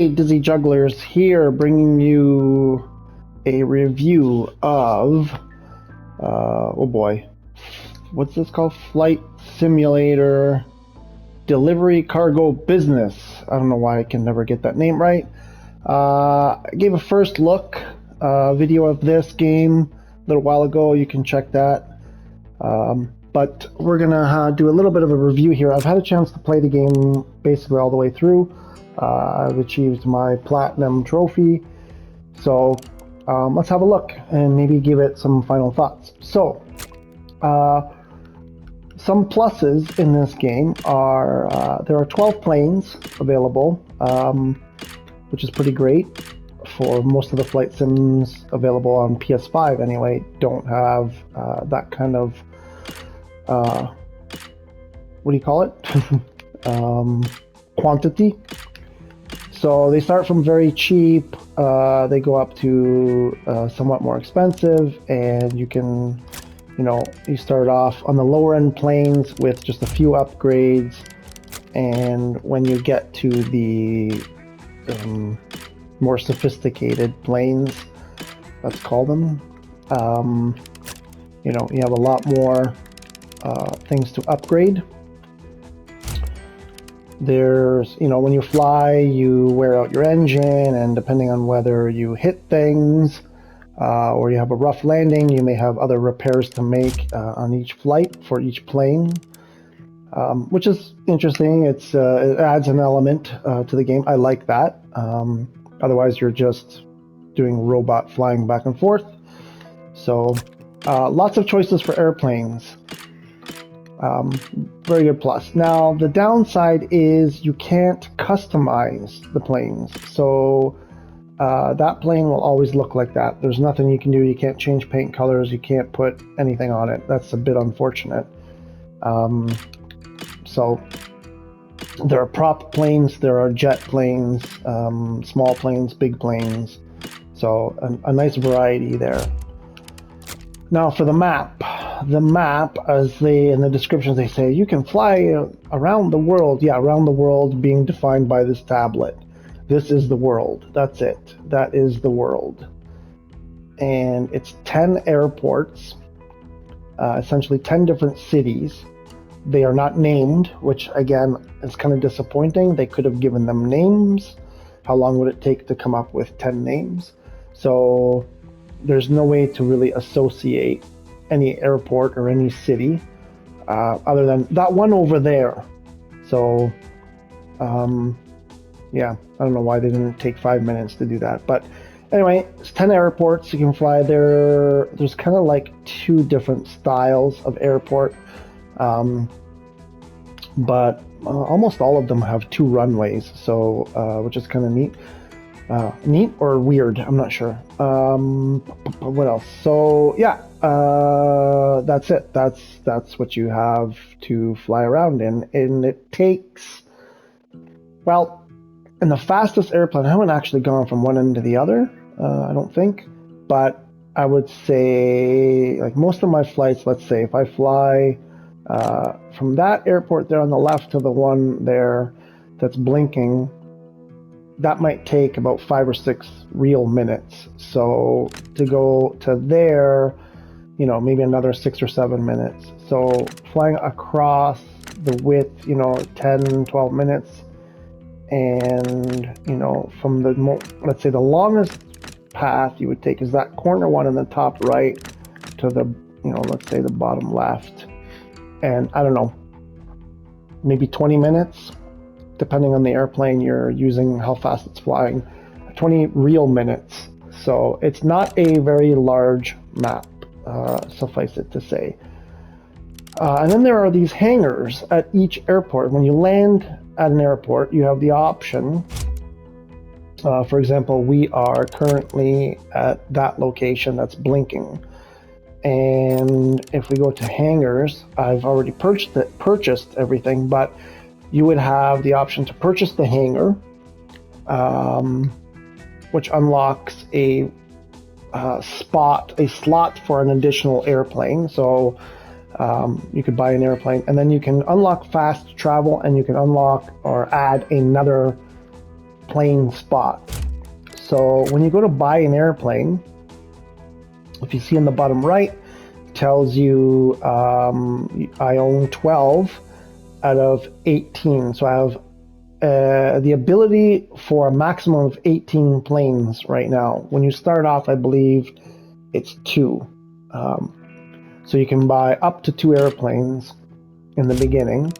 Hey, Dizzy Jugglers here, bringing you a review of, oh boy, what's this called? Flight Simulator Delivery Cargo Business. I don't know why I can never get that name right. I gave a first look video of this game a little while ago. You can check that. But we're gonna do a little bit of a review here. I've had a chance to play the game basically all the way through. I've achieved my platinum trophy, so let's have a look and maybe give it some final thoughts. So some pluses in this game are there are 12 planes available, which is pretty great. For most of the flight sims available on PS5 anyway, don't have that kind of what do you call it? Quantity. So they start from very cheap, they go up to somewhat more expensive, and you can, you start off on the lower end planes with just a few upgrades, and when you get to the more sophisticated planes, let's call them, you have a lot more things to upgrade. There's, when you fly, you wear out your engine, and depending on whether you hit things or you have a rough landing, you may have other repairs to make on each flight for each plane, which is interesting. It adds an element to the game. I like that. Otherwise, you're just doing robot flying back and forth. So lots of choices for airplanes. Very good plus. Now, the downside is you can't customize the planes. So that plane will always look like that. There's nothing you can do. You can't change paint colors. You can't put anything on it. That's a bit unfortunate. So there are prop planes, there are jet planes, small planes, big planes. So a nice variety there. Now for the map, as in the descriptions they say, you can fly around the world. Yeah, around the world being defined by this tablet. This is the world. That's it. That is the world. And it's 10 airports, essentially 10 different cities. They are not named, which again is kind of disappointing. They could have given them names. How long would it take to come up with 10 names? So there's no way to really associate any airport or any city other than that one over there. So yeah, I don't know why they didn't take 5 minutes to do that, but anyway, it's 10 airports you can fly there. There's kind of like two different styles of airport, but almost all of them have two runways, so which is kind of neat. Neat or weird, I'm not sure. What else? So yeah, that's it. That's what you have to fly around in, and it takes, well, in the fastest airplane, I haven't actually gone from one end to the other, I don't think, but I would say like most of my flights, let's say if I fly from that airport there on the left to the one there that's blinking, that might take about 5 or 6 real minutes. So to go to there, maybe another 6 or 7 minutes. So flying across the width, 10, 12 minutes. And, from let's say the longest path you would take is that corner one in the top right to the, let's say the bottom left. And I don't know, maybe 20 minutes. Depending on the airplane you're using, how fast it's flying, 20 real minutes. So it's not a very large map, suffice it to say. And then there are these hangars at each airport. When you land at an airport, you have the option. For example, we are currently at that location that's blinking. And if we go to hangars, I've already purchased everything, but you would have the option to purchase the hangar, which unlocks a slot for an additional airplane. So you could buy an airplane, and then you can unlock fast travel, and you can unlock or add another plane spot. So when you go to buy an airplane, if you see in the bottom right, it tells you I own 12 out of 18. So I have the ability for a maximum of 18 planes right now. When you start off, I believe it's 2. So you can buy up to 2 airplanes in the beginning.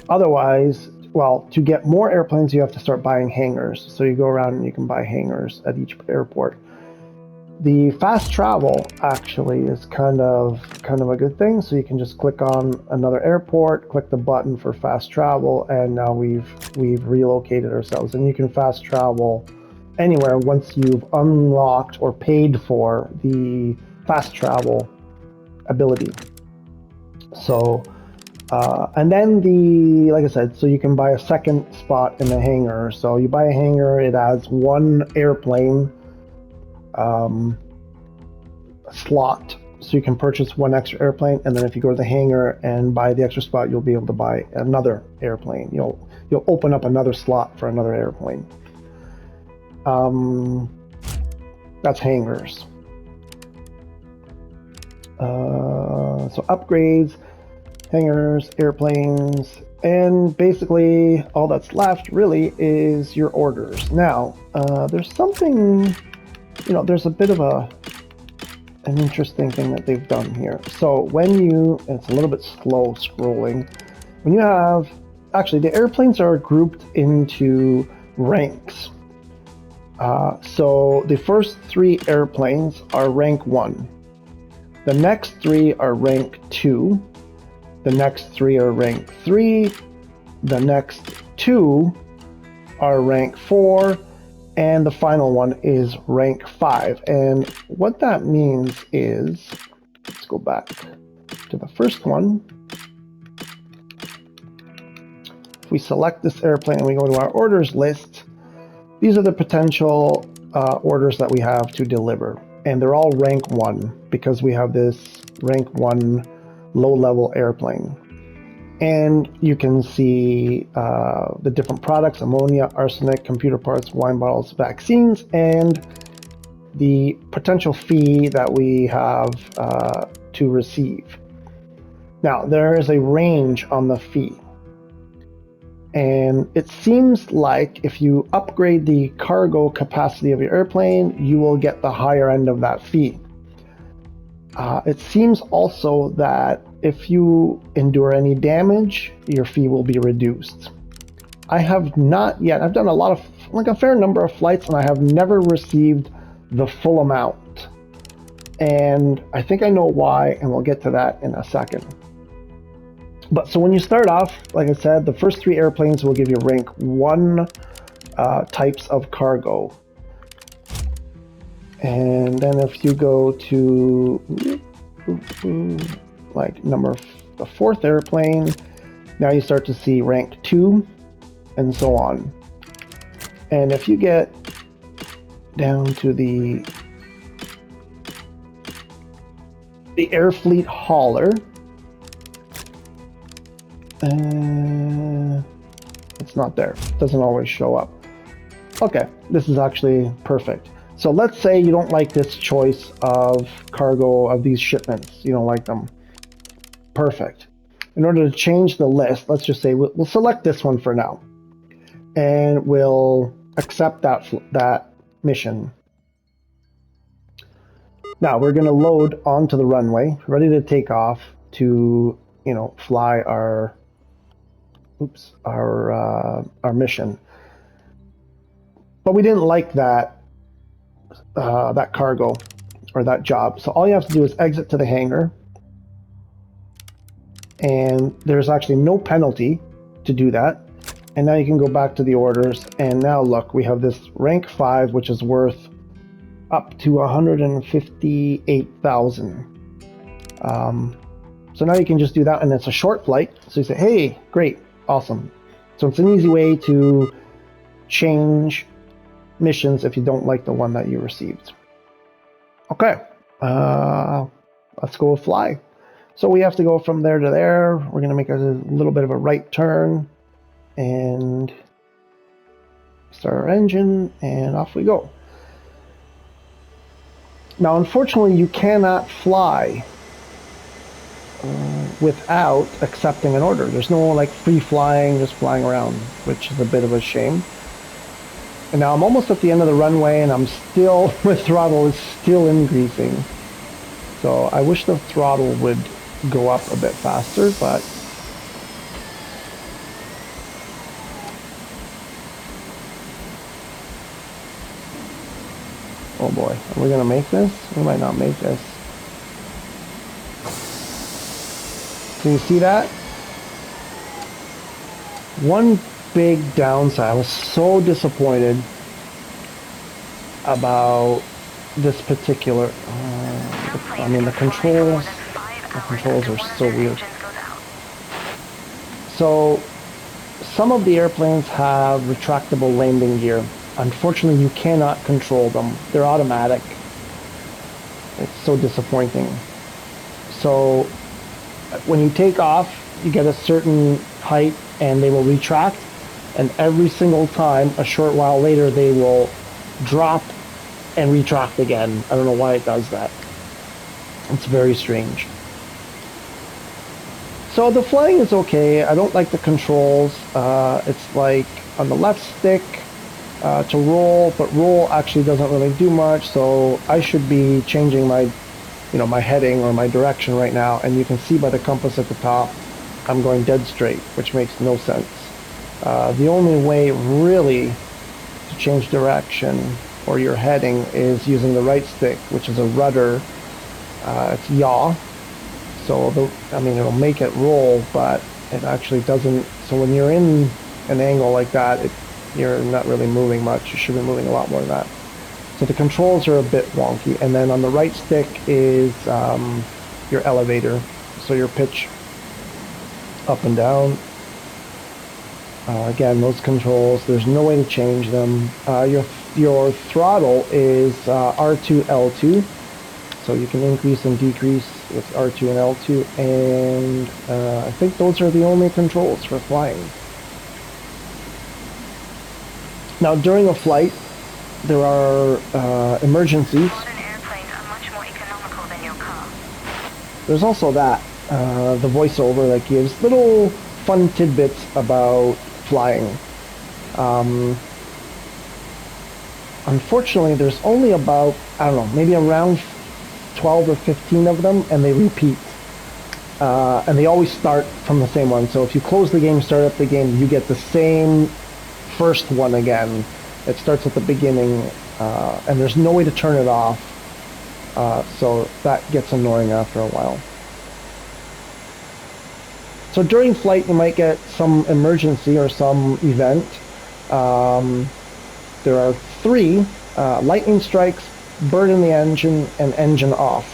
Otherwise, well, to get more airplanes, you have to start buying hangars. So you go around and you can buy hangars at each airport. The fast travel actually is kind of a good thing. So you can just click on another airport, click the button for fast travel, and now we've relocated ourselves. And you can fast travel anywhere once you've unlocked or paid for the fast travel ability. So and then like I said, so you can buy a second spot in the hangar. So you buy a hangar, it has 1 airplane slot. So you can purchase 1 extra airplane, and then if you go to the hangar and buy the extra spot, you'll be able to buy another airplane. You'll open up another slot for another airplane. That's hangars. So upgrades, hangars, airplanes, and basically all that's left really is your orders. Now, there's something, there's a bit of an interesting thing that they've done here. So it's a little bit slow scrolling. When you have, actually the airplanes are grouped into ranks. So the first 3 airplanes are rank 1. The next 3 are rank 2. The next 3 are rank 3. The next 2 are rank 4. And the final one is rank 5. And what that means is, let's go back to the first one. If we select this airplane and we go to our orders list, these are the potential orders that we have to deliver. And they're all rank 1 because we have this rank 1 low-level airplane. And you can see the different products: ammonia, arsenic, computer parts, wine bottles, vaccines, and the potential fee that we have to receive. Now, there is a range on the fee. And it seems like if you upgrade the cargo capacity of your airplane, you will get the higher end of that fee. It seems also that if you endure any damage, your fee will be reduced. I have not yet. I've done a fair number of flights, and I have never received the full amount. And I think I know why, and we'll get to that in a second. But so when you start off, like I said, the first 3 airplanes will give you rank 1 types of cargo. And then if you go to like the 4th airplane, now you start to see rank 2 and so on. And if you get down to the air fleet hauler, it's not there. It doesn't always show up. Okay, this is actually perfect. So let's say you don't like this choice of cargo of these shipments. You don't like them. Perfect. In order to change the list, let's just say we'll select this one for now. And we'll accept that mission. Now we're going to load onto the runway, ready to take off to, fly our mission. But we didn't like that cargo or that job. So all you have to do is exit to the hangar, and there's actually no penalty to do that. And now you can go back to the orders, and now look, we have this rank 5, which is worth up to 158,000. So now you can just do that, and it's a short flight. So you say, hey, great, awesome. So it's an easy way to change missions if you don't like the one that you received. Okay, let's go fly. So we have to go from there to there. We're going to make a little bit of a right turn, and Start our engine, and off we go. Now, unfortunately, you cannot fly without accepting an order. There's no like free flying, just flying around, which is a bit of a shame. And now I'm almost at the end of the runway, and I'm still, my throttle is still increasing. So I wish the throttle would go up a bit faster, but oh boy, are we gonna make this? We might not make this. Can you see that? One big downside, I was so disappointed about this particular, the controls are so weird. So, some of the airplanes have retractable landing gear. Unfortunately, you cannot control them. They're automatic. It's so disappointing. So, when you take off, you get a certain height and they will retract, and every single time, a short while later, they will drop and retract again. I don't know why it does that. It's very strange. So the flying is okay. I don't like the controls. It's like on the left stick to roll, but roll actually doesn't really do much, so I should be changing my my heading or my direction right now, and you can see by the compass at the top I'm going dead straight, which makes no sense. The only way really to change direction or your heading is using the right stick, which is a rudder. It's yaw, so it'll make it roll, but it actually doesn't. So when you're in an angle like that, you're not really moving much. You should be moving a lot more than that. So the controls are a bit wonky, and then on the right stick is your elevator, so your pitch up and down. Again, those controls, there's no way to change them. Your throttle is R2, L2, so you can increase and decrease with R2 and L2, and I think those are the only controls for flying. Now, during a flight, there are emergencies. Modern airplanes are much more economical than your car. There's also that, the voiceover that gives little fun tidbits about flying. Unfortunately, there's only about, I don't know, maybe around 12 or 15 of them, and they repeat. And they always start from the same one. So if you close the game, start up the game, you get the same first one again. It starts at the beginning, and there's no way to turn it off. So that gets annoying after a while. So during flight, you might get some emergency or some event. There are 3, lightning strikes, bird in the engine, and engine off.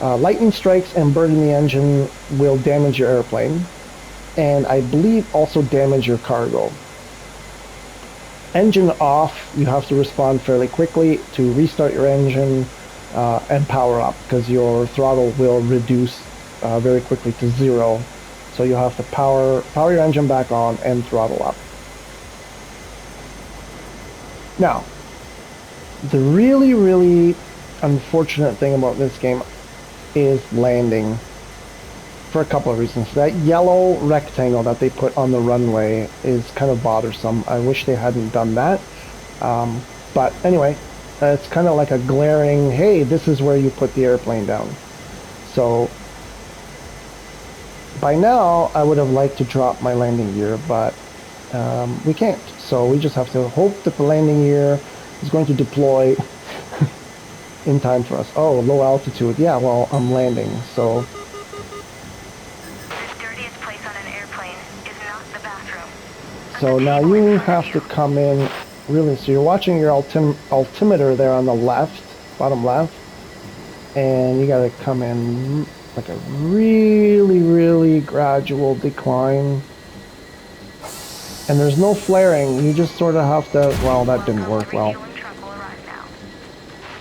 Lightning strikes and bird in the engine will damage your airplane, and I believe also damage your cargo. Engine off, you have to respond fairly quickly to restart your engine and power up, because your throttle will reduce very quickly to 0. So you have to power your engine back on and throttle up. Now, the really, really unfortunate thing about this game is landing, for a couple of reasons. That yellow rectangle that they put on the runway is kind of bothersome. I wish they hadn't done that. But anyway, it's kind of like a glaring, hey, this is where you put the airplane down. So by now, I would have liked to drop my landing gear, but we can't. So we just have to hope that the landing gear is going to deploy in time for us. Oh, low altitude. Yeah, well, I'm landing, so... The dirtiest place on an airplane is not the bathroom. So now you have to come in, really, so you're watching your altimeter there on the left, bottom left, and you gotta come in like a really, really gradual decline. And there's no flaring, you just sort of have to, well, that didn't work well.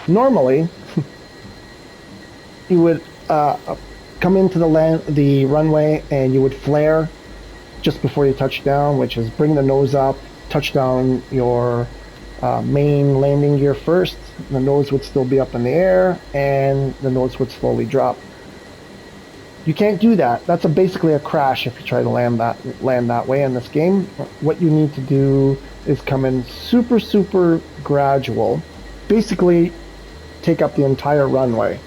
Normally, you would come into the runway and you would flare just before you touch down, which is bring the nose up, touch down your main landing gear first, the nose would still be up in the air, and the nose would slowly drop. You can't do that. That's basically a crash if you try to land that way in this game. What you need to do is come in super gradual. Basically, take up the entire runway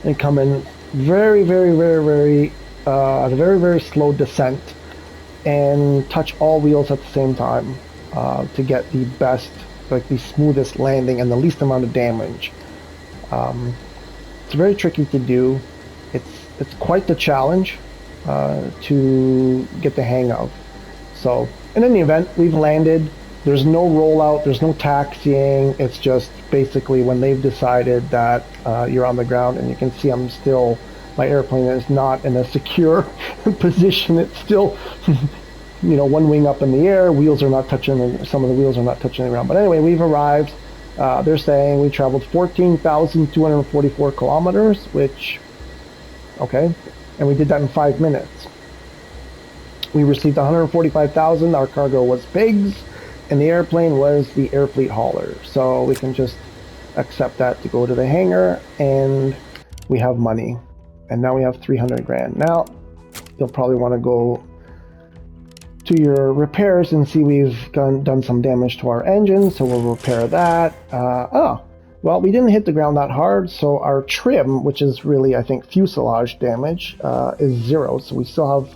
and come in very at a very slow descent and touch all wheels at the same time to get the best, like the smoothest landing and the least amount of damage. It's very tricky to do. It's quite the challenge to get the hang of. So in any event, we've landed. There's no rollout, there's no taxiing. It's just basically when they've decided that you're on the ground, and you can see my airplane is not in a secure position. It's still, one wing up in the air. Wheels are not touching, some of the wheels are not touching the ground. But anyway, we've arrived. They're saying we traveled 14,244 kilometers, which, okay, and we did that in 5 minutes. We received 145,000. Our cargo was pigs, and the airplane was the air fleet hauler. So we can just accept that to go to the hangar, and we have money. And now we have 300 grand. Now, you'll probably want to go to your repairs and see we've done some damage to our engine, so we'll repair that. Well, we didn't hit the ground that hard, so our trim, which is really, I think, fuselage damage, is 0. So we still have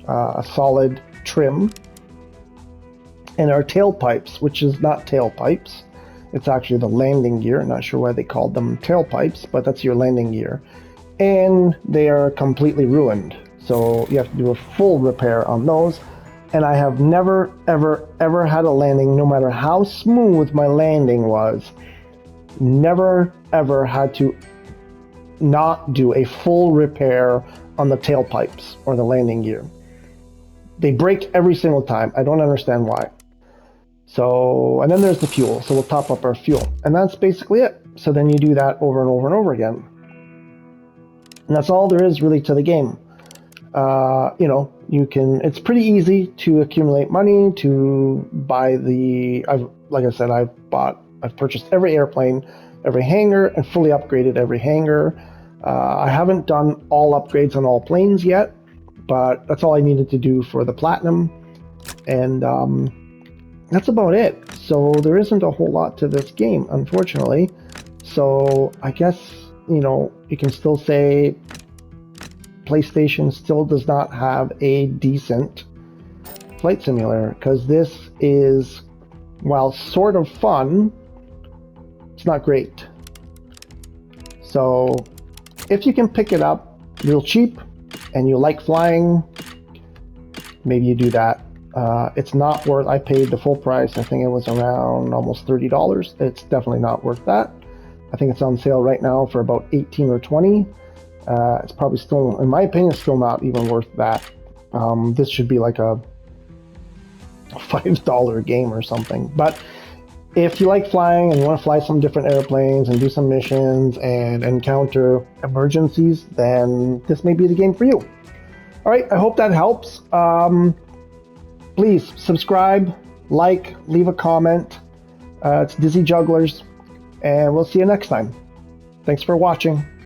a solid trim. And our tailpipes, which is not tailpipes, it's actually the landing gear. I'm not sure why they called them tailpipes, but that's your landing gear. And they are completely ruined. So you have to do a full repair on those. And I have never, ever had a landing, no matter how smooth my landing was, never, ever had to not do a full repair on the tailpipes or the landing gear. They break every single time. I don't understand why. So, and then there's the fuel. So we'll top up our fuel. And that's basically it. So then you do that over and over and over again. And that's all there is really to the game. It's pretty easy to accumulate money, to buy like I said, I've purchased every airplane, every hangar, and fully upgraded every hangar. I haven't done all upgrades on all planes yet, but that's all I needed to do for the Platinum. And that's about it. So there isn't a whole lot to this game, unfortunately. So I guess, you can still say PlayStation still does not have a decent flight simulator, because this is, while sort of fun, it's not great. So if you can pick it up real cheap and you like flying, maybe you do that. It's not worth, I paid the full price. I think it was around almost $30. It's definitely not worth that. I think it's on sale right now for about 18 or 20. It's probably still, in my opinion, still not even worth that. This should be like a $5 game or something. But if you like flying and you want to fly some different airplanes and do some missions and encounter emergencies, then this may be the game for you. All right, I hope that helps. Please subscribe, like, leave a comment. It's Dizzy Jugglers, and we'll see you next time. Thanks for watching.